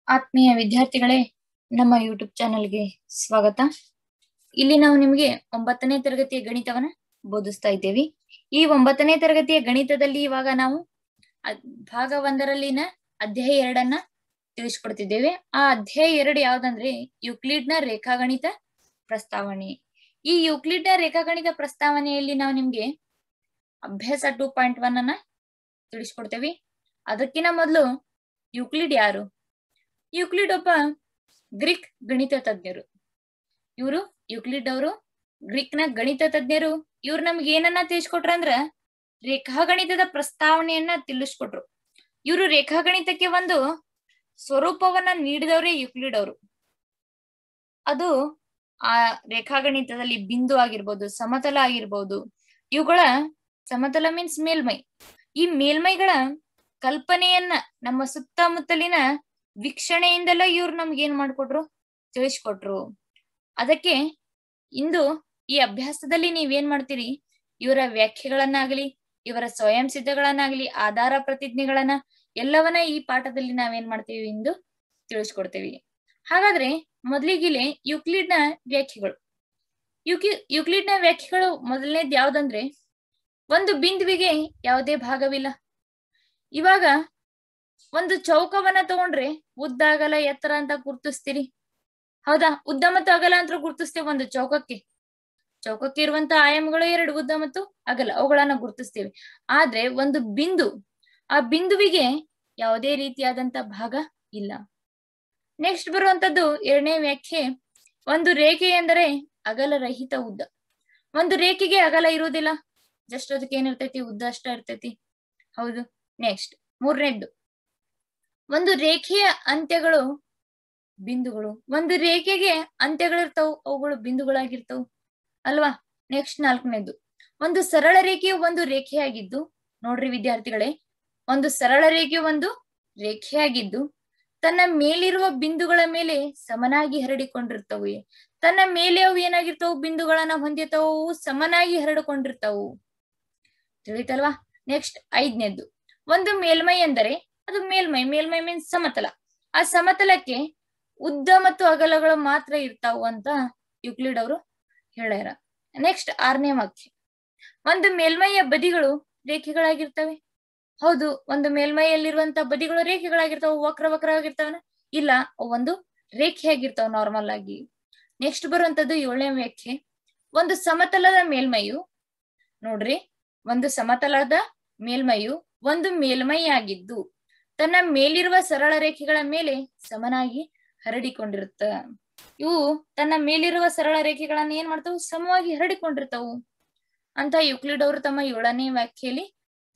ಆತ್ಮೀಯ ವಿದ್ಯಾರ್ಥಿಗಳೇ, ನಮ್ಮ ಯೂಟ್ಯೂಬ್ ಚಾನೆಲ್ಗೆ ಸ್ವಾಗತ. ಇಲ್ಲಿ ನಾವು ನಿಮಗೆ 9ನೇ ತರಗತಿಯ ಗಣಿತವನ್ನ ಬೋಧಿಸ್ತಾ ಇದ್ದೇವೆ. ಈ 9ನೇ ತರಗತಿಯ ಗಣಿತದಲ್ಲಿ ಇವಾಗ ನಾವು ಭಾಗ 1ರಲ್ಲಿನ ಅಧ್ಯಾಯ 2 ತಿಳಿಸ್ಕೊಡ್ತಿದ್ದೇವೆ. ಆ ಅಧ್ಯಾಯ 2 ಯಾವ್ದಂದ್ರೆ ಯೂಕ್ಲಿಡ್ನ ರೇಖಾಗಣಿತ ಪ್ರಸ್ತಾವನೆ. ಈ ಯೂಕ್ಲಿಡ್ನ ರೇಖಾಗಣಿತ ಪ್ರಸ್ತಾವನೆಯಲ್ಲಿ ನಾವು ನಿಮ್ಗೆ ಅಭ್ಯಾಸ 2.1 ಅನ್ನ ತಿಳಿಸ್ಕೊಡ್ತೇವೆ. ಅದಕ್ಕಿಂತ ಮೊದಲು ಯೂಕ್ಲಿಡ್ ಯಾರು? ಯೂಕ್ಲಿಡ್ ಒಬ್ಬ ಗ್ರೀಕ್ ಗಣಿತ ತಜ್ಞರು. ಯೂಕ್ಲಿಡ್ ಅವರು ಗ್ರೀಕ್ನ ಗಣಿತ ತಜ್ಞರು. ಇವ್ರು ನಮ್ಗೆ ಏನನ್ನ ತಿಳಿಸ್ಕೊಟ್ರ ಅಂದ್ರ ರೇಖಾಗಣಿತದ ಪ್ರಸ್ತಾವನೆಯನ್ನ ತಿಳಿಸ್ಕೊಟ್ರು. ಇವರು ರೇಖಾಗಣಿತಕ್ಕೆ ಒಂದು ಸ್ವರೂಪವನ್ನ ನೀಡಿದವರೇ ಯೂಕ್ಲಿಡ್ ಅವರು. ಅದು ಆ ರೇಖಾಗಣಿತದಲ್ಲಿ ಬಿಂದು ಆಗಿರ್ಬೋದು, ಸಮತಲ ಆಗಿರ್ಬೋದು, ಇವುಗಳ ಸಮತಲ ಮೀನ್ಸ್ ಮೇಲ್ಮೈ. ಈ ಮೇಲ್ಮೈಗಳ ಕಲ್ಪನೆಯನ್ನ ನಮ್ಮ ಸುತ್ತಮುತ್ತಲಿನ ವೀಕ್ಷಣೆಯಿಂದೆಲ್ಲ ಇವ್ರು ನಮ್ಗೆ ಏನ್ ಮಾಡ್ಕೊಟ್ರು, ತಿಳಿಸ್ಕೊಟ್ರು. ಅದಕ್ಕೆ ಇಂದು ಈ ಅಭ್ಯಾಸದಲ್ಲಿ ನೀವೇನ್ ಮಾಡ್ತೀರಿ, ಇವರ ವ್ಯಾಖ್ಯೆಗಳನ್ನಾಗ್ಲಿ, ಇವರ ಸ್ವಯಂ ಸಿದ್ಧಗಳನ್ನಾಗ್ಲಿ, ಆಧಾರ ಪ್ರತಿಜ್ಞೆಗಳನ್ನ ಎಲ್ಲವನ್ನ ಈ ಪಾಠದಲ್ಲಿ ನಾವೇನ್ ಮಾಡ್ತೀವಿ ಎಂದು ತಿಳಿಸ್ಕೊಡ್ತೇವಿ. ಹಾಗಾದ್ರೆ ಮೊದಲಿಗಿಲೆ ಯೂಕ್ಲಿಡ್ನ ವ್ಯಾಖ್ಯೆಗಳು. ಯೂಕ್ಲಿಡ್ನ ವ್ಯಾಖ್ಯೆಗಳು ಮೊದಲನೇದ್ ಯಾವ್ದಂದ್ರೆ, ಒಂದು ಬಿಂದುವಿಗೆ ಯಾವುದೇ ಭಾಗವಿಲ್ಲ. ಇವಾಗ ಒಂದು ಚೌಕವನ್ನ ತಗೊಂಡ್ರೆ ಉದ್ದ, ಅಗಲ, ಎತ್ತರ ಅಂತ ಗುರ್ತಿಸ್ತೀರಿ, ಹೌದಾ? ಉದ್ದ ಮತ್ತು ಅಗಲ ಅಂತ ಗುರ್ತಿಸ್ತೇವೆ. ಒಂದು ಚೌಕಕ್ಕೆ ಇರುವಂತ ಆಯಾಮಗಳು 2, ಉದ್ದ ಮತ್ತು ಅಗಲ, ಅವುಗಳನ್ನ ಗುರ್ತಿಸ್ತೇವೆ. ಆದ್ರೆ ಒಂದು ಬಿಂದು, ಆ ಬಿಂದುವಿಗೆ ಯಾವುದೇ ರೀತಿಯಾದಂತ ಭಾಗ ಇಲ್ಲ. ನೆಕ್ಸ್ಟ್ ಬರುವಂತದ್ದು 2ನೇ ವ್ಯಾಖ್ಯೆ, ಒಂದು ರೇಖೆ ಎಂದರೆ ಅಗಲರಹಿತ ಉದ್ದ. ಒಂದು ರೇಖೆಗೆ ಅಗಲ ಇರುವುದಿಲ್ಲ, ಜಸ್ಟ್ ಅದಕ್ಕೆ ಏನಿರ್ತೈತಿ, ಉದ್ದ ಅಷ್ಟ ಇರ್ತೈತಿ, ಹೌದು. ನೆಕ್ಸ್ಟ್ 3ನೇದ್ದು, ಒಂದು ರೇಖೆಯ ಅಂತ್ಯಗಳು ಬಿಂದುಗಳು. ಒಂದು ರೇಖೆಗೆ ಅಂತ್ಯಗಳಿರ್ತಾವು, ಅವುಗಳು ಬಿಂದುಗಳಾಗಿರ್ತಾವು ಅಲ್ವಾ? ನೆಕ್ಸ್ಟ್ 4ನೇದ್ದು, ಒಂದು ಸರಳ ರೇಖೆಯು ಒಂದು ರೇಖೆಯಾಗಿದ್ದು, ನೋಡ್ರಿ ವಿದ್ಯಾರ್ಥಿಗಳೇ, ಒಂದು ಸರಳ ರೇಖೆಯು ಒಂದು ರೇಖೆಯಾಗಿದ್ದು ತನ್ನ ಮೇಲಿರುವ ಬಿಂದುಗಳ ಮೇಲೆ ಸಮನಾಗಿ ಹರಡಿಕೊಂಡಿರ್ತಾವೆ. ತನ್ನ ಮೇಲೆ ಅವು ಏನಾಗಿರ್ತಾವು, ಬಿಂದುಗಳನ್ನ ಹೊಂದಿರ್ತಾವು, ಸಮನಾಗಿ ಹರಡಿಕೊಂಡಿರ್ತಾವು. ತಿಳಿತಲ್ವಾ? ನೆಕ್ಸ್ಟ್ 5ನೇದ್ದು, ಒಂದು ಮೇಲ್ಮೈ ಎಂದರೆ ಅದು ಮೇಲ್ಮೈ ಮೀನ್ಸ್ ಸಮತಲ. ಆ ಸಮತಲಕ್ಕೆ ಉದ್ದ ಮತ್ತು ಅಗಲಗಳು ಮಾತ್ರ ಇರ್ತಾವು ಅಂತ ಯೂಕ್ಲಿಡ್ ಅವರು ಹೇಳ್ಯಾರ. ನೆಕ್ಸ್ಟ್ 6ನೇ ವಾಕ್ಯ, ಒಂದು ಮೇಲ್ಮೈಯ ಬದಿಗಳು ರೇಖೆಗಳಾಗಿರ್ತವೆ. ಹೌದು, ಒಂದು ಮೇಲ್ಮೈಯಲ್ಲಿರುವಂತ ಬದಿಗಳು ರೇಖೆಗಳಾಗಿರ್ತಾವ, ವಕ್ರವಾಗಿರ್ತಾವನ? ಇಲ್ಲ, ಒಂದು ರೇಖೆಯಾಗಿರ್ತಾವ ನಾರ್ಮಲ್ ಆಗಿ. ನೆಕ್ಸ್ಟ್ ಬರುವಂತದ್ದು 7ನೇ ವ್ಯಾಖ್ಯೆ, ಒಂದು ಸಮತಲದ ಮೇಲ್ಮೈಯು, ನೋಡ್ರಿ, ಒಂದು ಸಮತಲದ ಮೇಲ್ಮೈಯು ಒಂದು ಮೇಲ್ಮೈಯಾಗಿದ್ದು ತನ್ನ ಮೇಲಿರುವ ಸರಳ ರೇಖೆಗಳ ಮೇಲೆ ಸಮನಾಗಿ ಹರಡಿಕೊಂಡಿರುತ್ತ. ಇವು ತನ್ನ ಮೇಲಿರುವ ಸರಳ ರೇಖೆಗಳನ್ನ ಏನ್ ಮಾಡ್ತಾವು, ಸಮವಾಗಿ ಹರಡಿಕೊಂಡಿರ್ತಾವು ಅಂತ ಯೂಕ್ಲಿಡ್ ಅವರು ತಮ್ಮ 7ನೇ ವ್ಯಾಖ್ಯೆಯಲ್ಲಿ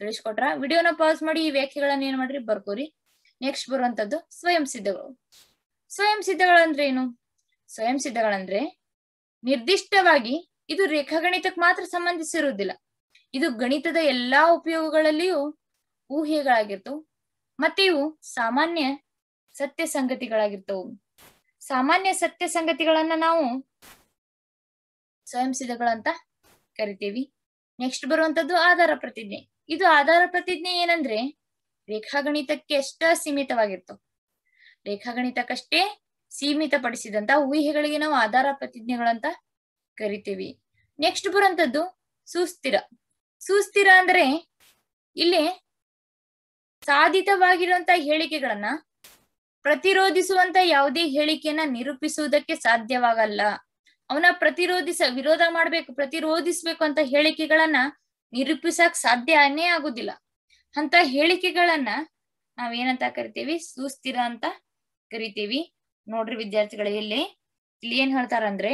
ತಿಳಿಸ್ಕೊಟ್ರ. ವಿಡಿಯೋನ ಪಾಸ್ ಮಾಡಿ ಈ ವ್ಯಾಖ್ಯೆಗಳನ್ನ ಏನ್ ಮಾಡ್ರಿ, ಬರ್ಕೋರಿ. ನೆಕ್ಸ್ಟ್ ಬರುವಂತದ್ದು ಸ್ವಯಂ ಸಿದ್ಧಗಳು. ಸ್ವಯಂ ಸಿದ್ಧಗಳಂದ್ರೆ ಏನು? ಸ್ವಯಂ ಸಿದ್ಧಗಳಂದ್ರೆ ನಿರ್ದಿಷ್ಟವಾಗಿ ಇದು ರೇಖಾಗಣಿತಕ್ಕೆ ಮಾತ್ರ ಸಂಬಂಧಿಸಿರುವುದಿಲ್ಲ, ಇದು ಗಣಿತದ ಎಲ್ಲಾ ಉಪಯೋಗಗಳಲ್ಲಿಯೂ ಊಹೆಗಳಾಗಿರ್ತವು. ಮತ್ತೆ ಇವು ಸಾಮಾನ್ಯ ಸತ್ಯ ಸಂಗತಿಗಳಾಗಿರ್ತವು. ಸಾಮಾನ್ಯ ಸತ್ಯ ಸಂಗತಿಗಳನ್ನ ನಾವು ಸ್ವಯಂ ಸಿದ್ಧಗಳಂತ ಕರಿತೀವಿ. ನೆಕ್ಸ್ಟ್ ಬರುವಂತದ್ದು ಆಧಾರ ಪ್ರತಿಜ್ಞೆ. ಇದು ಆಧಾರ ಪ್ರತಿಜ್ಞೆ ಏನಂದ್ರೆ ರೇಖಾಗಣಿತಕ್ಕೆ ಅಷ್ಟ ಸೀಮಿತವಾಗಿರ್ತವೆ. ರೇಖಾಗಣಿತಕ್ಕಷ್ಟೇ ಸೀಮಿತಪಡಿಸಿದಂತ ಊಹೆಗಳಿಗೆ ನಾವು ಆಧಾರ ಪ್ರತಿಜ್ಞೆಗಳಂತ ಕರಿತೀವಿ. ನೆಕ್ಸ್ಟ್ ಬರುವಂತದ್ದು ಸುಸ್ಥಿರ. ಸುಸ್ಥಿರ ಅಂದ್ರೆ ಇಲ್ಲಿ ಸಾಧಿತವಾಗಿರುವಂತ ಹೇಳಿಕೆಗಳನ್ನ ಪ್ರತಿರೋಧಿಸುವಂತ ಯಾವುದೇ ಹೇಳಿಕೆಯನ್ನ ನಿರೂಪಿಸುವುದಕ್ಕೆ ಸಾಧ್ಯವಾಗಲ್ಲ. ಅವನ ಪ್ರತಿರೋಧಿಸ್ಬೇಕು ಅಂತ ಹೇಳಿಕೆಗಳನ್ನ ನಿರೂಪಿಸಕ್ ಸಾಧ್ಯನೇ ಆಗುದಿಲ್ಲ. ಅಂತ ಹೇಳಿಕೆಗಳನ್ನ ನಾವೇನಂತ ಕರಿತೀವಿ, ಸುಸ್ಥಿರ ಅಂತ ಕರಿತೀವಿ. ನೋಡ್ರಿ ವಿದ್ಯಾರ್ಥಿಗಳೇ, ಇಲ್ಲಿ ಏನ್ ಹೇಳ್ತಾರಂದ್ರೆ,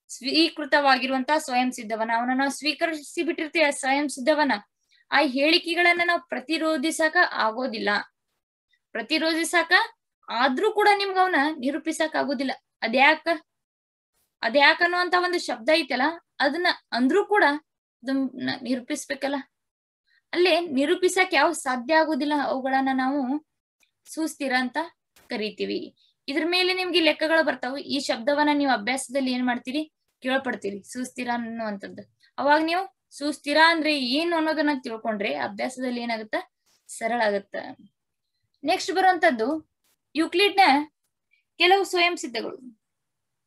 ಸ್ವೀಕೃತವಾಗಿರುವಂತ ಸ್ವಯಂ ಸಿದ್ಧವನ್ನ, ಅವನ ನಾವು ಸ್ವೀಕರಿಸಿ ಬಿಟ್ಟಿರ್ತೀವಿ ಆ ಸ್ವಯಂ ಸಿದ್ಧವನ್ನ, ಆ ಹೇಳಿಕೆಗಳನ್ನ ನಾವು ಪ್ರತಿರೋಧಿಸಕ ಆಗೋದಿಲ್ಲ. ಪ್ರತಿರೋಧಿಸಕ ಆದ್ರೂ ಕೂಡ ನಿಮ್ಗ ಅವನ ನಿರೂಪಿಸಕ್ ಆಗುದಿಲ್ಲ. ಅದ್ಯಾಕ ಅನ್ನುವಂತ ಒಂದು ಶಬ್ದ ಐತಲ್ಲ, ಅದನ್ನ ಅಂದ್ರೂ ಕೂಡ ಅದನ್ನ ನಿರೂಪಿಸ್ಬೇಕಲ್ಲ, ಅಲ್ಲೇ ನಿರೂಪಿಸಕ್ ಯಾವ ಸಾಧ್ಯ ಆಗುದಿಲ್ಲ. ಅವುಗಳನ್ನ ನಾವು ಸುಸ್ಥಿರ ಅಂತ ಕರಿತೀವಿ. ಇದ್ರ ಮೇಲೆ ನಿಮ್ಗೆ ಲೆಕ್ಕಗಳು ಬರ್ತಾವು. ಈ ಶಬ್ದವನ್ನ ನೀವು ಅಭ್ಯಾಸದಲ್ಲಿ ಏನ್ ಮಾಡ್ತೀರಿ, ಕೇಳ್ಪಡ್ತೀರಿ, ಸುಸ್ಥಿರ ಅನ್ನುವಂಥದ್ದು. ಅವಾಗ ನೀವು ಸುಸ್ಥಿರ ಅಂದ್ರೆ ಏನು ಅನ್ನೋದನ್ನ ತಿಳ್ಕೊಂಡ್ರೆ ಅಭ್ಯಾಸದಲ್ಲಿ ಏನಾಗುತ್ತ, ಸರಳ ಆಗುತ್ತ. ನೆಕ್ಸ್ಟ್ ಬರುವಂತದ್ದು ಯೂಕ್ಲಿಡ್ನ ಕೆಲವು ಸ್ವಯಂ ಸಿದ್ಧಗಳು.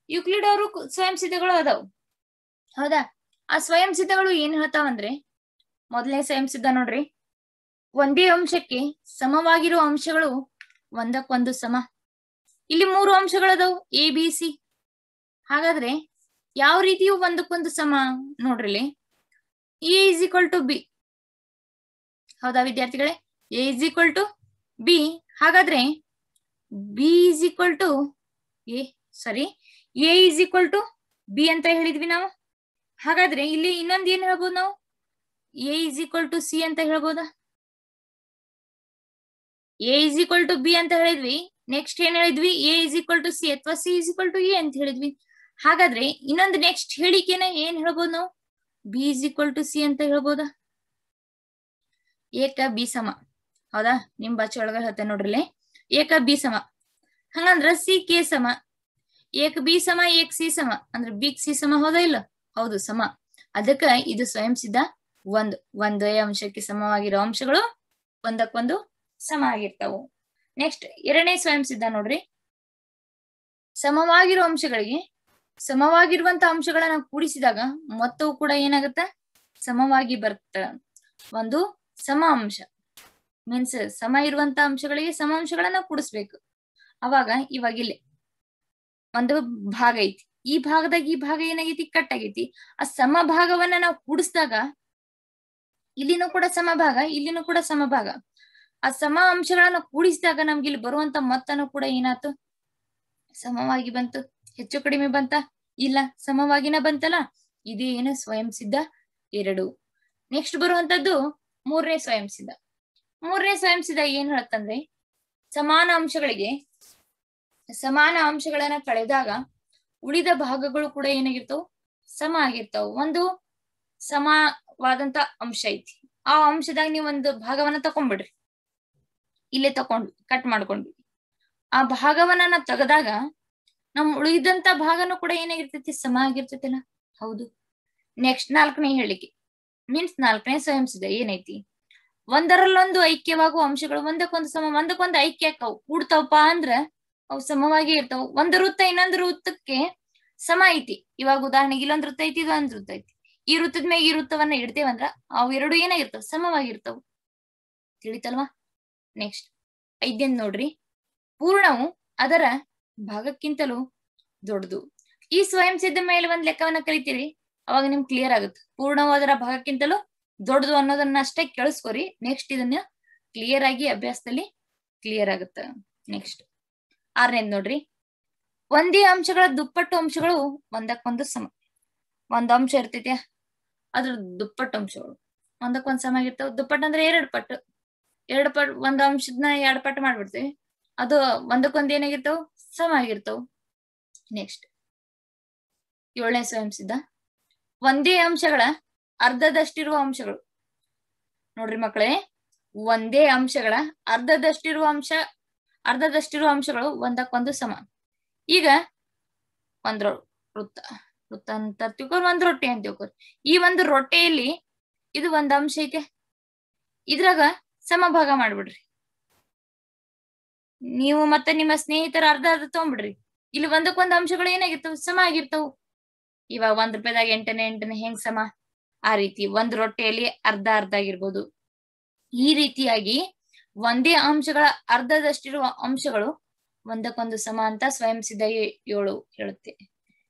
ಯುಕ್ಲಿಡ್ ಅವರು ಸ್ವಯಂ ಸಿದ್ಧಗಳು ಅದಾವ, ಹೌದಾ? ಆ ಸ್ವಯಂ ಸಿದ್ಧಗಳು ಏನ್ ಹೇಳ್ತಾವಂದ್ರೆ, ಮೊದಲನೇ ಸ್ವಯಂ ಸಿದ್ಧ ನೋಡ್ರಿ, ಒಂದೇ ಅಂಶಕ್ಕೆ ಸಮವಾಗಿರುವ ಅಂಶಗಳು ಒಂದಕ್ಕೊಂದು ಸಮ. ಇಲ್ಲಿ 3 ಅಂಶಗಳದಾವು, ಎ ಬಿ ಸಿ. ಹಾಗಾದ್ರೆ ಯಾವ ರೀತಿಯು ಒಂದಕ್ಕೊಂದು ಸಮ ನೋಡ್ರಿ, A is equal to B, ಹೌದಾ ವಿದ್ಯಾರ್ಥಿಗಳೇ? A is equal to B. ಹಾಗಾದ್ರೆ B is equal to A is equal to B ಅಂತ ಹೇಳಿದ್ವಿ ನಾವು. ಹಾಗಾದ್ರೆ ಇಲ್ಲಿ ಇನ್ನೊಂದು ಏನ್ ಹೇಳ್ಬೋದು ನಾವು, A is equal to C ಅಂತ ಹೇಳ್ಬೋದಾ? A is equal to B ಅಂತ ಹೇಳಿದ್ವಿ, ನೆಕ್ಸ್ಟ್ ಏನ್ ಹೇಳಿದ್ವಿ, A is equal to C ಅಥವಾ C is equal to A ಅಂತ ಹೇಳಿದ್ವಿ. ಹಾಗಾದ್ರೆ ಇನ್ನೊಂದು ನೆಕ್ಸ್ಟ್ ಹೇಳಿಕೆನ ಏನ್ ಹೇಳ್ಬೋದು ನಾವು, B is equal to C ಅಂತ ಹೇಳ್ಬೋದಾ? ಏಕ ಬಿ ಸಮ, ಹೌದಾ? ನಿಮ್ ಬಾಚೆ ಒಳಗ ಹೇಳ್ತೇನೆ ನೋಡ್ರಿ, ಏಕ ಬಿ ಸಮ. ಹಂಗಂದ್ರ ಸಿ ಕೆ ಸಮ, ಏಕ ಬಿ ಸಮ ಏಕ ಸಿ ಸಮ, ಅಂದ್ರೆ ಬಿ ಸಿ ಸಮ, ಹೌದಾ ಇಲ್ಲ? ಹೌದು, ಸಮ. ಅದಕ್ಕ ಇದು ಸ್ವಯಂ ಸಿದ್ಧ ಒಂದೇ ಅಂಶಕ್ಕೆ ಸಮವಾಗಿರೋ ಅಂಶಗಳು ಒಂದಕ್ಕೊಂದು ಸಮ ಆಗಿರ್ತಾವು. ನೆಕ್ಸ್ಟ್ ಎರಡನೇ ಸ್ವಯಂ ಸಿದ್ಧ ನೋಡ್ರಿ, ಸಮವಾಗಿರೋ ಅಂಶಗಳಿಗೆ ಸಮವಾಗಿರುವಂತ ಅಂಶಗಳನ್ನ ಕೂಡಿಸಿದಾಗ ಮೊತ್ತವು ಕೂಡ ಏನಾಗತ್ತ, ಸಮವಾಗಿ ಬರುತ್ತ. ಒಂದು ಸಮ ಅಂಶ ಮೀನ್ಸ್ ಸಮ ಇರುವಂತ ಅಂಶಗಳಿಗೆ ಸಮ ಅಂಶಗಳನ್ನ ಕೂಡಿಸ್ಬೇಕು. ಅವಾಗ ಇವಾಗ ಇಲ್ಲಿ ಒಂದು ಭಾಗ ಐತಿ, ಈ ಭಾಗದಾಗ ಈ ಭಾಗ ಏನಾಗೈತಿ, ಕಟ್ ಆಗೈತಿ. ಆ ಸಮ ಭಾಗವನ್ನ ನಾವು ಕೂಡಿಸಿದಾಗ ಇಲ್ಲಿನೂ ಕೂಡ ಸಮಭಾಗ, ಇಲ್ಲಿನೂ ಕೂಡ ಸಮಭಾಗ. ಆ ಸಮ ಅಂಶಗಳನ್ನ ಕೂಡಿಸಿದಾಗ ನಮ್ಗೆ ಇಲ್ಲಿ ಬರುವಂತ ಮೊತ್ತನೂ ಕೂಡ ಏನಾಯ್ತು, ಸಮವಾಗಿ ಬಂತು. ಹೆಚ್ಚು ಕಡಿಮೆ ಬಂತ? ಇಲ್ಲ, ಸಮವಾಗಿನ ಬಂತಲ್ಲ. ಇದು ಏನು, ಸ್ವಯಂ ಸಿದ್ಧ 2. ನೆಕ್ಸ್ಟ್ ಬರುವಂತದ್ದು ಮೂರನೇ ಸ್ವಯಂ ಸಿದ್ಧ. ಮೂರನೇ ಸ್ವಯಂ ಸಿದ್ಧ ಏನ್ ಹೇಳತ್ತಂದ್ರೆ, ಸಮಾನ ಅಂಶಗಳಿಗೆ ಸಮಾನ ಅಂಶಗಳನ್ನ ಕಳೆದಾಗ ಉಳಿದ ಭಾಗಗಳು ಕೂಡ ಏನಾಗಿರ್ತಾವ, ಸಮ ಆಗಿರ್ತಾವ. ಒಂದು ಸಮವಾದಂತ ಅಂಶ ಐತಿ, ಆ ಅಂಶದಾಗ ನೀವು ಒಂದು ಭಾಗವನ್ನ ತಕೊಂಡ್ಬಿಡ್ರಿ, ಇಲ್ಲೇ ತಕೊಂಡ್ವಿ, ಕಟ್ ಮಾಡ್ಕೊಂಡ್ವಿ. ಆ ಭಾಗವನ್ನ ತೆಗೆದಾಗ ನಮ್ ಉಳಿದಂತ ಭಾಗನೂ ಕೂಡ ಏನಾಗಿರ್ತೈತಿ, ಸಮ ಆಗಿರ್ತೈತಿಲ್ಲ, ಹೌದು. ನೆಕ್ಸ್ಟ್ 4ನೇ ಹೇಳಿಕೆ ಮೀನ್ಸ್ 4ನೇ ಸ್ವಯಂ ಸಿದ್ಧ ಏನೈತಿ, ಒಂದರಲ್ಲೊಂದು ಐಕ್ಯವಾಗುವ ಅಂಶಗಳು ಒಂದಕ್ಕೊಂದು ಸಮ, ಒಂದಕ್ಕೊಂದು ಐಕ್ಯ ಆಕಾವು, ಕೂಡ್ತಾವಪ್ಪ ಅಂದ್ರ ಅವು ಸಮವಾಗಿ ಇರ್ತಾವ. ಒಂದು ವೃತ್ತ ಇನ್ನೊಂದು ವೃತ್ತಕ್ಕೆ ಸಮ ಐತಿ. ಇವಾಗ ಉದಾಹರಣೆಗೆ ಇಲ್ಲೊಂದು ವೃತ್ತ ಐತಿ, ಇದೊಂದು ವೃತ್ತ ಐತಿ. ಈ ವೃತ್ತದ ಮೇಲೆ ಈ ವೃತ್ತವನ್ನ ಇಡ್ತೇವಂದ್ರ ಅವು ಎರಡು ಏನಾಗಿರ್ತಾವ, ಸಮವಾಗಿರ್ತಾವ. ತಿಳಿತಲ್ವಾ? ನೆಕ್ಸ್ಟ್ 5ನೇದು ನೋಡ್ರಿ, ಪೂರ್ಣವು ಅದರ ಭಾಗಕ್ಕಿಂತಲೂ ದೊಡ್ಡದು. ಈ ಸ್ವಯಂ ಸಿದ್ಧ ಮೇಲೆ ಒಂದ್ ಲೆಕ್ಕವನ್ನ ಕಲಿತೀರಿ, ಅವಾಗ ನಿಮ್ಗೆ ಕ್ಲಿಯರ್ ಆಗುತ್ತೆ. ಪೂರ್ಣವು ಅದರ ಭಾಗಕ್ಕಿಂತಲೂ ದೊಡ್ಡದು ಅನ್ನೋದನ್ನ ಅಷ್ಟೇ ಕೇಳಿಸ್ಕೊರಿ. ನೆಕ್ಸ್ಟ್ ಇದನ್ನ ಕ್ಲಿಯರ್ ಆಗಿ ಅಭ್ಯಾಸದಲ್ಲಿ ಕ್ಲಿಯರ್ ಆಗುತ್ತೆ. ನೆಕ್ಸ್ಟ್ 6ನೇದು ನೋಡ್ರಿ, ಒಂದೇ ಅಂಶಗಳ ದುಪ್ಪಟ್ಟು ಅಂಶಗಳು ಒಂದಕ್ಕೊಂದು ಸಮ. ಒಂದ್ ಅಂಶ ಇರ್ತೈತಿ, ಅದ್ರ ದುಪ್ಪಟ್ಟು ಅಂಶಗಳು ಒಂದಕ್ಕೊಂದು ಸಮ ಆಗಿರ್ತಾವ. ದುಪ್ಪಟ್ಟು ಅಂದ್ರೆ 2 ಪಟ್ಟು. 2 ಪಟ್ಟು ಒಂದ್ ಅಂಶದನ್ನ 2 ಪಟ್ಟು ಮಾಡ್ಬಿಡ್ತೇವೆ, ಅದು ಒಂದಕ್ಕೊಂದು ಏನಾಗಿರ್ತಾವ, ಸಮ ಆಗಿರ್ತಾವ. ನೆಕ್ಸ್ಟ್ 7ನೇ ಸ್ವಯಂ ಸಿದ್ಧ, ಒಂದೇ ಅಂಶಗಳ ಅರ್ಧದಷ್ಟಿರುವ ಅಂಶಗಳು. ನೋಡ್ರಿ ಮಕ್ಕಳೇ, ಒಂದೇ ಅಂಶಗಳ ಅರ್ಧದಷ್ಟಿರುವ ಅಂಶಗಳು ಒಂದಕ್ಕೊಂದು ಸಮ. ಈಗ ಒಂದ್ ವೃತ್ತ ಅಂತ ತಿಳ್ಕೊರಿ, ಒಂದ್ ರೊಟ್ಟಿ ಅಂತ ತಿಳ್ಕೊರಿ. ಈ ಒಂದು ರೊಟ್ಟೆಯಲ್ಲಿ ಇದು ಒಂದ್ ಅಂಶ ಐತೆ, ಇದ್ರಾಗ ಸಮಭಾಗ ಮಾಡ್ಬಿಡ್ರಿ. ನೀವು ಮತ್ತೆ ನಿಮ್ಮ ಸ್ನೇಹಿತರ ಅರ್ಧ ತಗೊಂಡ್ಬಿಡ್ರಿ. ಇಲ್ಲಿ ಒಂದಕ್ಕೊಂದು ಅಂಶಗಳು ಏನಾಗಿರ್ತಾವ, ಸಮ ಆಗಿರ್ತಾವ. ಇವಾಗ 1 ರೂಪಾಯಿದಾಗ 8 ಹೆಂಗ್ ಸಮ, ಆ ರೀತಿ ಒಂದ್ ರೊಟ್ಟೆಯಲ್ಲಿ ಅರ್ಧ ಆಗಿರ್ಬೋದು. ಈ ರೀತಿಯಾಗಿ ಒಂದೇ ಅಂಶಗಳ ಅರ್ಧದಷ್ಟಿರುವ ಅಂಶಗಳು ಒಂದಕ್ಕೊಂದು ಸಮ ಅಂತ ಸ್ವಯಂ ಸಿದ್ಧ 7 ಹೇಳುತ್ತೆ.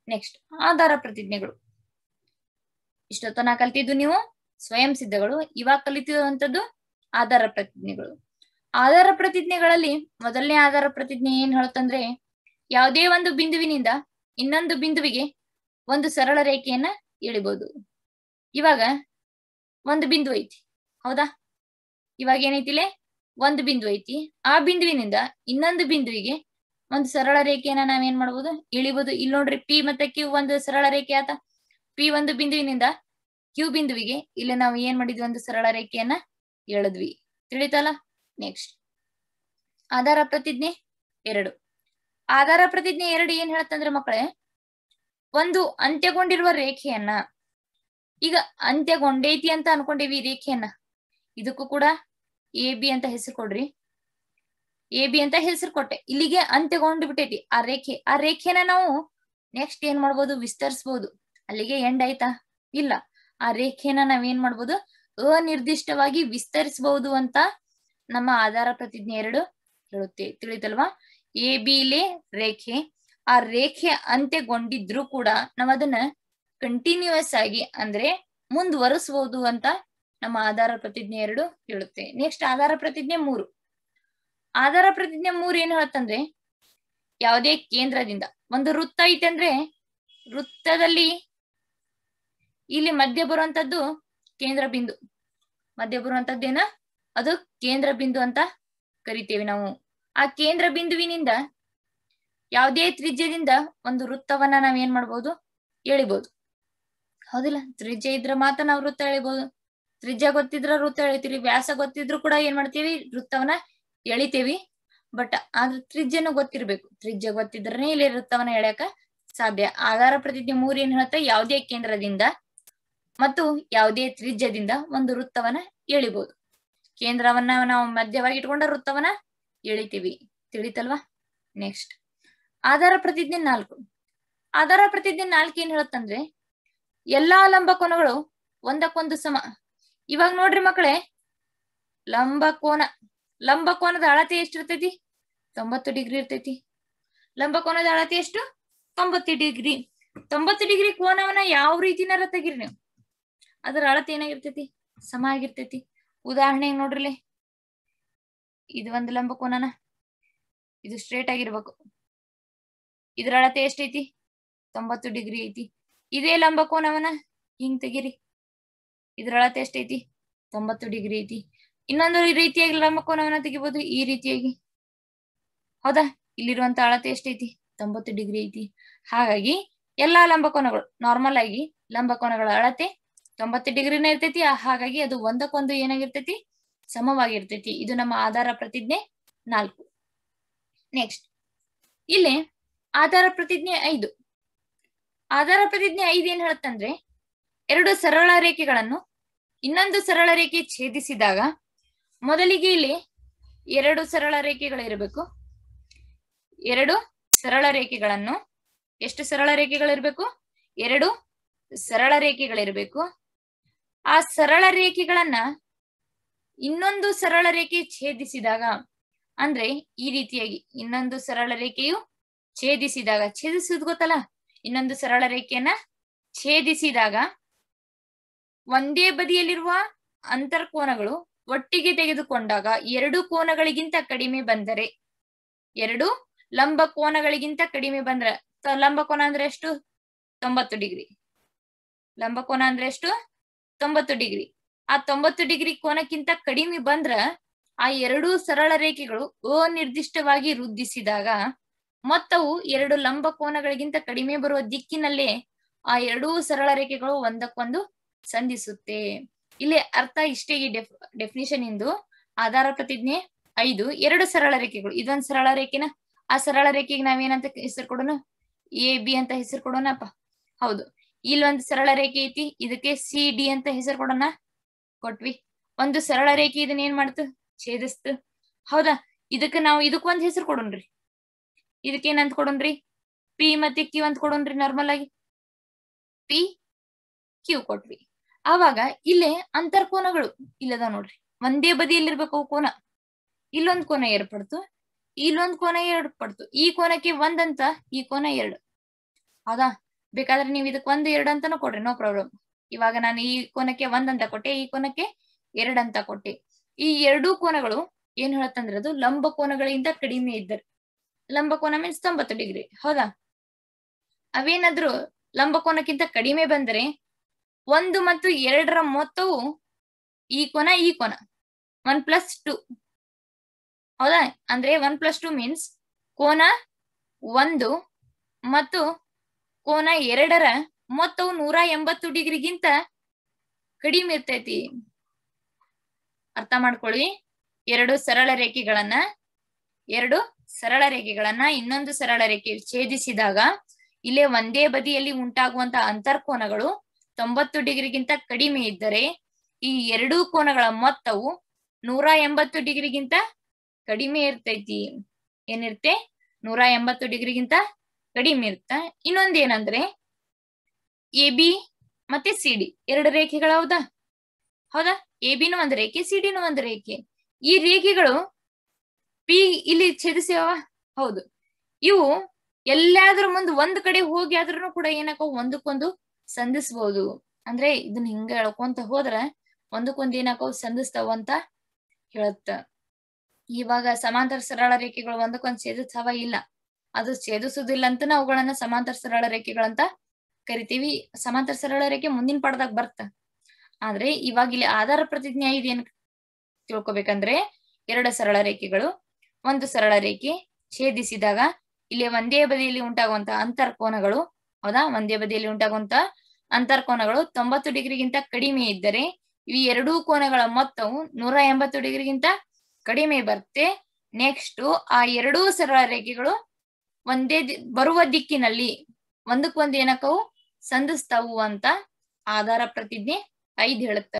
ನೆಕ್ಸ್ಟ್ ಆಧಾರ ಪ್ರತಿಜ್ಞೆಗಳು. ಇಷ್ಟೊತ್ತನ ಕಲ್ತಿದ್ದು ನೀವು ಸ್ವಯಂ ಸಿದ್ಧಗಳು. ಇವಾಗ ಕಲಿತಿರುವಂತದ್ದು ಆಧಾರ ಪ್ರತಿಜ್ಞೆಗಳು. ಆಧಾರ ಪ್ರತಿಜ್ಞೆಗಳಲ್ಲಿ ಮೊದಲನೇ ಆಧಾರ ಪ್ರತಿಜ್ಞೆ ಏನ್ ಹೇಳುತ್ತಂದ್ರೆ, ಯಾವುದೇ ಒಂದು ಬಿಂದುವಿನಿಂದ ಇನ್ನೊಂದು ಬಿಂದುವಿಗೆ ಒಂದು ಸರಳ ರೇಖೆಯನ್ನ ಎಳಿಬಹುದು. ಇವಾಗ ಒಂದು ಬಿಂದು ಐತಿ, ಹೌದಾ? ಇವಾಗ ಏನೈತಿಲೆ, ಒಂದು ಬಿಂದು ಐತಿ. ಆ ಬಿಂದುವಿನಿಂದ ಇನ್ನೊಂದು ಬಿಂದುವಿಗೆ ಒಂದು ಸರಳ ರೇಖೆಯನ್ನ ನಾವೇನ್ ಮಾಡ್ಬೋದು, ಎಳಿಬಹುದು. ಇಲ್ಲಿ ನೋಡ್ರಿ, ಪಿ ಮತ್ತೆ ಕ್ಯೂ ಒಂದು ಸರಳ ರೇಖೆ ಆತ. ಪಿ ಒಂದು ಬಿಂದುವಿನಿಂದ ಕ್ಯೂ ಬಿಂದುವಿಗೆ ಇಲ್ಲಿ ನಾವು ಏನ್ ಮಾಡಿದ್ವಿ, ಒಂದು ಸರಳ ರೇಖೆಯನ್ನ ಎಳೆದ್ವಿ. ತಿಳಿತಲ್ಲ? ನೆಕ್ಸ್ಟ್ ಆಧಾರ ಪ್ರತಿಜ್ಞೆ 2. ಆಧಾರ ಪ್ರತಿಜ್ಞೆ 2 ಏನ್ ಹೇಳತ್ತಂದ್ರೆ ಮಕ್ಕಳೇ, ಒಂದು ಅಂತ್ಯಗೊಂಡಿರುವ ರೇಖೆಯನ್ನ, ಈಗ ಅಂತ್ಯಗೊಂಡೈತಿ ಅಂತ ಅನ್ಕೊಂಡೇವಿ ರೇಖೆಯನ್ನ, ಇದಕ್ಕೂ ಕೂಡ ಎ ಬಿ ಅಂತ ಹೆಸರು ಕೊಡ್ರಿ. AB ಅಂತ ಹೆಸರು ಕೊಟ್ಟೆ. ಇಲ್ಲಿಗೆ ಅಂತ್ಯಗೊಂಡು ಬಿಟ್ಟೈತಿ ಆ ರೇಖೆನ ನಾವು ನೆಕ್ಸ್ಟ್ ಏನ್ ಮಾಡ್ಬೋದು, ವಿಸ್ತರಿಸಬಹುದು. ಅಲ್ಲಿಗೆ ಎಂಡ್ ಆಯ್ತಾ? ಇಲ್ಲ. ಆ ರೇಖೆನ ನಾವೇನ್ ಮಾಡ್ಬೋದು, ಅನಿರ್ದಿಷ್ಟವಾಗಿ ವಿಸ್ತರಿಸಬಹುದು ಅಂತ ನಮ್ಮ ಆಧಾರ ಪ್ರತಿಜ್ಞೆ 2 ಹೇಳುತ್ತೆ. ತಿಳಿತಲ್ವಾ? AB ಇಲ್ಲೇ ರೇಖೆ, ಆ ರೇಖೆ ಅಂತ್ಯಗೊಂಡಿದ್ರು ಕೂಡ ನಾವ್ ಅದನ್ನ ಕಂಟಿನ್ಯೂಸ್ ಆಗಿ ಅಂದ್ರೆ ಮುಂದುವರಿಸಬಹುದು ಅಂತ ನಮ್ಮ ಆಧಾರ ಪ್ರತಿಜ್ಞೆ 2 ಹೇಳುತ್ತೆ. ನೆಕ್ಸ್ಟ್ ಆಧಾರ ಪ್ರತಿಜ್ಞೆ 3. ಆಧಾರ ಪ್ರತಿಜ್ಞೆ 3 ಏನ್ ಹೇಳತ್ತಂದ್ರೆ, ಯಾವುದೇ ಕೇಂದ್ರದಿಂದ ಒಂದು ವೃತ್ತ ಐತೆ ಅಂದ್ರೆ ವೃತ್ತದಲ್ಲಿ ಇಲ್ಲಿ ಮಧ್ಯ ಬರುವಂತದ್ದು ಕೇಂದ್ರ ಬಿಂದು. ಮಧ್ಯ ಬರುವಂತದ್ದೇನ ಅದು ಕೇಂದ್ರ ಬಿಂದು ಅಂತ ಕರಿತೇವೆ ನಾವು. ಆ ಕೇಂದ್ರ ಬಿಂದುವಿನಿಂದ ಯಾವುದೇ ತ್ರಿಜ್ಯದಿಂದ ಒಂದು ವೃತ್ತವನ್ನ ನಾವ್ ಏನ್ ಮಾಡ್ಬೋದು, ಎಳಿಬಹುದು. ಹೌದಿಲ್ಲ? ತ್ರಿಜ್ಯ ಇದ್ರ ಮಾತ್ರ ನಾವು ವೃತ್ತ ಎಳಿಬಹುದು. ತ್ರಿಜ್ಯ ಗೊತ್ತಿದ್ರ ವೃತ್ತ ಎಳಿತೀವಿ, ವ್ಯಾಸ ಗೊತ್ತಿದ್ರು ಕೂಡ ಏನ್ ಮಾಡ್ತೀವಿ, ವೃತ್ತವನ್ನ ಎಳಿತೇವಿ. ಬಟ್ ಆದ್ರ ತ್ರಿಜ್ಯನು ಗೊತ್ತಿರ್ಬೇಕು. ತ್ರಿಜ್ಯ ಗೊತ್ತಿದ್ರನೇ ಇಲ್ಲಿ ವೃತ್ತವನ್ನ ಎಳೆಯಕ ಸಾಧ್ಯ. ಆಧಾರ ಪ್ರತಿಜ್ಞೆ 3 ಏನ್ ಹೇಳುತ್ತೆ, ಯಾವುದೇ ಕೇಂದ್ರದಿಂದ ಮತ್ತು ಯಾವುದೇ ತ್ರಿಜ್ಯದಿಂದ ಒಂದು ವೃತ್ತವನ್ನ ಎಳಿಬಹುದು. ಕೇಂದ್ರವನ್ನ ನಾವು ಮಧ್ಯವಾಗಿ ಇಟ್ಕೊಂಡ ವೃತ್ತವನ್ನ ಎಳಿತೀವಿ. ತಿಳಿತಲ್ವಾ? ನೆಕ್ಸ್ಟ್ ಆಧಾರ ಪ್ರತಿಜ್ಞೆ 4. ಆಧಾರ ಪ್ರತಿಜ್ಞೆ 4 ಏನ್ ಹೇಳುತ್ತಂದ್ರೆ, ಎಲ್ಲಾ ಲಂಬ ಕೋನಗಳು ಒಂದಕ್ಕೊಂದು ಸಮ. ಇವಾಗ ನೋಡ್ರಿ ಮಕ್ಕಳೇ, ಲಂಬ ಕೋನದ ಅಳತೆ ಎಷ್ಟಿರ್ತೈತಿ? 90 ಡಿಗ್ರಿ ಇರ್ತೈತಿ. ಲಂಬ ಕೋನದ ಅಳತೆ ಎಷ್ಟು? 90 ಡಿಗ್ರಿ. 90 ಡಿಗ್ರಿ ಕೋನವನ್ನ ಯಾವ ರೀತಿನಾರ ತೆಗಿರಿ ನೀವು, ಅದರ ಅಳತೆ ಏನಾಗಿರ್ತೈತಿ? ಸಮ ಆಗಿರ್ತೈತಿ. ಉದಾಹರಣೆ ನೋಡ್ರಿ, ಇದು ಒಂದು ಲಂಬ ಕೋನನ, ಇದು ಸ್ಟ್ರೇಟ್ ಆಗಿರ್ಬೇಕು. ಇದ್ರ ಅಳತೆ ಎಷ್ಟೈತಿ? 90 ಡಿಗ್ರಿ ಐತಿ. ಇದೇ ಲಂಬ ಕೋನವನ್ನ ಹಿಂಗ್ ತೆಗಿರಿ, ಇದ್ರ ಅಳತೆ ಎಷ್ಟೈತಿ? 90 ಡಿಗ್ರಿ ಐತಿ. ಇನ್ನೊಂದು ರೀತಿಯಾಗಿ ಲಂಬ ಕೋನವನ್ನ ತೆಗಿಬಹುದು, ಈ ರೀತಿಯಾಗಿ. ಹೌದಾ? ಇಲ್ಲಿರುವಂತ ಅಳತೆ ಎಷ್ಟೈತಿ? 90 ಡಿಗ್ರಿ ಐತಿ. ಹಾಗಾಗಿ ಎಲ್ಲಾ ಲಂಬ ಕೋನಗಳು ನಾರ್ಮಲ್ ಆಗಿ ಲಂಬ ಕೋನಗಳ ಅಳತೆ 90 ಡಿಗ್ರಿನೇ ಇರ್ತೈತಿ. ಹಾಗಾಗಿ ಅದು ಒಂದಕ್ಕೊಂದು ಏನಾಗಿರ್ತೈತಿ? ಸಮವಾಗಿರ್ತೈತಿ. ಇದು ನಮ್ಮ ಆಧಾರ ಪ್ರತಿಜ್ಞೆ 4. ನೆಕ್ಸ್ಟ್ ಇಲ್ಲಿ ಆಧಾರ ಪ್ರತಿಜ್ಞೆ 5. ಆಧಾರ ಪ್ರತಿಜ್ಞೆ 5 ಏನ್ ಹೇಳುತ್ತಂದ್ರೆ, ಎರಡು ಸರಳ ರೇಖೆಗಳನ್ನು ಇನ್ನೊಂದು ಸರಳ ರೇಖೆ ಛೇದಿಸಿದಾಗ ಮೊದಲಿಗೆ ಇಲ್ಲಿ ಎರಡು ಸರಳ ರೇಖೆಗಳಿರಬೇಕು. ಎರಡು ಸರಳ ರೇಖೆಗಳನ್ನು, ಎಷ್ಟು ಸರಳ ರೇಖೆಗಳಿರ್ಬೇಕು? ಎರಡು ಸರಳ ರೇಖೆಗಳಿರ್ಬೇಕು. ಆ ಸರಳ ರೇಖೆಗಳನ್ನ ಇನ್ನೊಂದು ಸರಳ ರೇಖೆ ಛೇದಿಸಿದಾಗ, ಅಂದ್ರೆ ಈ ರೀತಿಯಾಗಿ ಇನ್ನೊಂದು ಸರಳ ರೇಖೆಯು ಛೇದಿಸಿದಾಗ, ಛೇದಿಸುವುದು ಗೊತ್ತಲ್ಲ, ಇನ್ನೊಂದು ಸರಳ ರೇಖೆಯನ್ನ ಛೇದಿಸಿದಾಗ ಒಂದೇ ಬದಿಯಲ್ಲಿರುವ ಅಂತರ್ಕೋನಗಳು ಒಟ್ಟಿಗೆ ತೆಗೆದುಕೊಂಡಾಗ ಎರಡು ಕೋನಗಳಿಗಿಂತ ಕಡಿಮೆ ಬಂದರೆ, ಎರಡು ಲಂಬ ಕೋನಗಳಿಗಿಂತ ಕಡಿಮೆ ಬಂದ್ರೆ, ಲಂಬ ಕೋನ ಅಂದ್ರೆ ಎಷ್ಟು? 90 ಡಿಗ್ರಿ. ಲಂಬ ಕೋನ ಅಂದ್ರೆ ಎಷ್ಟು? 90 ಡಿಗ್ರಿ. ಆ 90 ಡಿಗ್ರಿ ಕೋನಕ್ಕಿಂತ ಕಡಿಮೆ ಬಂದ್ರ ಆ ಎರಡೂ ಸರಳ ರೇಖೆಗಳು ಅನಿರ್ದಿಷ್ಟವಾಗಿ ವೃದ್ಧಿಸಿದಾಗ ಮೊತ್ತವು ಎರಡು ಲಂಬ ಕೋನಗಳಿಗಿಂತ ಕಡಿಮೆ ಬರುವ ದಿಕ್ಕಿನಲ್ಲೇ ಆ ಎರಡೂ ಸರಳ ರೇಖೆಗಳು ಒಂದಕ್ಕೊಂದು ಸಂಧಿಸುತ್ತೆ. ಇಲ್ಲಿ ಅರ್ಥ ಇಷ್ಟೇ. ಈ ಡೆಫಿನಿಷನ್ ಇಂದು ಆಧಾರ ಪ್ರತಿಜ್ಞೆ 5 ಎರಡು ಸರಳ ರೇಖೆಗಳು. ಇದೊಂದು ಸರಳ ರೇಖೆನ, ಆ ಸರಳ ರೇಖೆಗೆ ನಾವೇನಂತ ಹೆಸರು ಕೊಡೋಣ? AB ಅಂತ ಹೆಸರು ಕೊಡೋಣಪ್ಪ. ಹೌದು. ಇಲ್ಲೊಂದು ಸರಳ ರೇಖೆ ಐತಿ, ಇದಕ್ಕೆ CD ಅಂತ ಹೆಸರು ಕೊಡೋಣ. ಕೊಟ್ವಿ. ಒಂದು ಸರಳ ರೇಖೆ ಇದನ್ನ ಏನ್ ಮಾಡ್ತು? ಛೇದಿಸ್ತು. ಹೌದಾ? ಇದಕ್ಕೊಂದ್ ಹೆಸರು ಕೊಡೋಣ್ರಿ. ಇದಕ್ಕೇನಂತ ಕೊಡೋಣ್ರಿ? P ಮತ್ತೆ Q ಅಂತ ಕೊಡೋಣ್ರಿ. ನಾರ್ಮಲ್ ಆಗಿ P Q ಕೊಟ್ವಿ. ಆವಾಗ ಇಲ್ಲೇ ಅಂತರ್ಕೋನಗಳು ಇಲ್ಲದ ನೋಡ್ರಿ, ಒಂದೇ ಬದಿಯಲ್ಲಿರ್ಬೇಕು ಕೋನ. ಇಲ್ಲೊಂದ್ ಕೋನ ಏರ್ಪಡ್ತು, ಇಲ್ಲೊಂದ್ ಕೋನ ಏರ್ಪಡ್ತು. ಈ ಕೋನಕ್ಕೆ 1 ಅಂತ, ಈ ಕೋನ 2. ಹೌದಾ? ಬೇಕಾದ್ರೆ ನೀವು ಇದಕ್ಕೆ 1, 2 ಅಂತಾನು ಕೊಡ್ರಿ, ನೋ ಪ್ರಾಬ್ಲಮ್. ಇವಾಗ ನಾನು ಈ ಕೋನಕ್ಕೆ 1 ಅಂತ ಕೊಟ್ಟೆ, ಈ ಕೋನಕ್ಕೆ 2 ಅಂತ ಕೊಟ್ಟೆ. ಈ ಎರಡೂ ಕೋನಗಳು ಏನ್ ಹೇಳತ್ತಂದ್ರೆ ಅದು ಲಂಬ ಕೋನಗಳಿಗಿಂತ ಕಡಿಮೆ ಇದ್ದರೆ, ಲಂಬ ಕೋನ ಮೀನ್ಸ್ 90 ಡಿಗ್ರಿ. ಹೌದಾ? ಅವೇನಾದ್ರೂ ಲಂಬ ಕೋನಕ್ಕಿಂತ ಕಡಿಮೆ ಬಂದರೆ 1 ಮತ್ತು 2ರ ಮೊತ್ತವು ಈ ಕೋನ 1+2. ಹೌದಾ? ಅಂದ್ರೆ 1+2 ಮೀನ್ಸ್ ಕೋನ 1 ಮತ್ತು ಕೋನ 2ರ ಮೊತ್ತವು 180 ಡಿಗ್ರಿಗಿಂತ ಕಡಿಮೆ ಇರ್ತೈತಿ. ಅರ್ಥ ಮಾಡ್ಕೊಳ್ಳಿ. ಎರಡು ಸರಳ ರೇಖೆಗಳನ್ನ ಇನ್ನೊಂದು ಸರಳ ರೇಖೆ ಛೇದಿಸಿದಾಗ ಇಲ್ಲೇ ಒಂದೇ ಬದಿಯಲ್ಲಿ ಉಂಟಾಗುವಂತಹ ಅಂತರ್ಕೋನಗಳು 90 ಡಿಗ್ರಿಗಿಂತ ಕಡಿಮೆ ಇದ್ದರೆ ಈ ಎರಡೂ ಕೋನಗಳ ಮೊತ್ತವು 180 ಡಿಗ್ರಿಗಿಂತ ಕಡಿಮೆ ಇರ್ತೈತಿ. ಏನಿರುತ್ತೆ 180 ಡಿಗ್ರಿಗಿಂತ ಕಡಿಮೆ ಇರ್ತ. ಇನ್ನೊಂದೇನಂದ್ರೆ AB ಮತ್ತೆ CD ಎರಡು ರೇಖೆಗಳು ಹೌದಾ? ಹೌದಾ? ABನೂ ಒಂದ್ ರೇಖೆ, CDನೂ ಒಂದ್ ರೇಖೆ. ಈ ರೇಖೆಗಳು P ಇಲ್ಲಿ ಛೇದಿಸ್ಯಾವ. ಹೌದು. ಇವು ಎಲ್ಲಾದ್ರೂ ಮುಂದ್ ಒಂದ್ ಕಡೆ ಹೋಗಿ ಆದ್ರೂ ಕೂಡ ಏನಾಕವು ಒಂದಕ್ಕೊಂದು ಸಂಧಿಸ್ಬಹುದು. ಅಂದ್ರೆ ಇದನ್ನ ಹಿಂಗ ಹೇಳ್ಕೊಂತ ಹೋದ್ರ ಒಂದಕ್ಕೊಂದ್ ಏನಾಕವು ಸಂಧಿಸ್ತಾವ ಅಂತ ಹೇಳತ್ತ. ಇವಾಗ ಸಮಾಂತರ ಸರಳ ರೇಖೆಗಳು ಒಂದಕ್ಕೊಂದು ಛೇದಿಸ್ತಾವ ಇಲ್ಲ, ಅದು ಛೇದಿಸುದಿಲ್ಲ ಅಂತ ಅವುಗಳನ್ನ ಸಮಾಂತರ ಸರಳ ರೇಖೆಗಳಂತ ಕರಿತೀವಿ. ಸಮಾಂತರ ಸರಳ ರೇಖೆ ಮುಂದಿನ ಪಾಠದಾಗ ಬರ್ತ. ಆದ್ರೆ ಇವಾಗ ಇಲ್ಲಿ ಆಧಾರ ಪ್ರತಿಜ್ಞೆ ಇದೇನ್ ತಿಳ್ಕೊಬೇಕಂದ್ರೆ, ಎರಡು ಸರಳ ರೇಖೆಗಳು, ಒಂದು ಸರಳ ರೇಖೆ ಛೇದಿಸಿದಾಗ ಇಲ್ಲಿ ಒಂದೇ ಬದಿಯಲ್ಲಿ ಉಂಟಾಗುವಂತ ಅಂತರ್ಕೋನಗಳು, ಹೌದಾ, ಒಂದೇ ಬದಿಯಲ್ಲಿ ಉಂಟಾಗುವಂತ ಅಂತರ್ಕೋನಗಳು 90 ಡಿಗ್ರಿಗಿಂತ ಕಡಿಮೆ ಇದ್ದರೆ ಈ ಎರಡೂ ಕೋನಗಳ ಮೊತ್ತವು 180 ಡಿಗ್ರಿಗಿಂತ ಕಡಿಮೆ ಬರುತ್ತೆ. ನೆಕ್ಸ್ಟ್ ಆ ಎರಡೂ ಸರಳ ರೇಖೆಗಳು ಒಂದೇ ಬರುವ ದಿಕ್ಕಿನಲ್ಲಿ ಒಂದಕ್ಕೊಂದು ಏನಕ್ಕವು ಸಂಧಿಸ್ತಾವು ಅಂತ ಆಧಾರ ಪ್ರತಿಜ್ಞೆ 5 ಹೇಳುತ್ತೆ.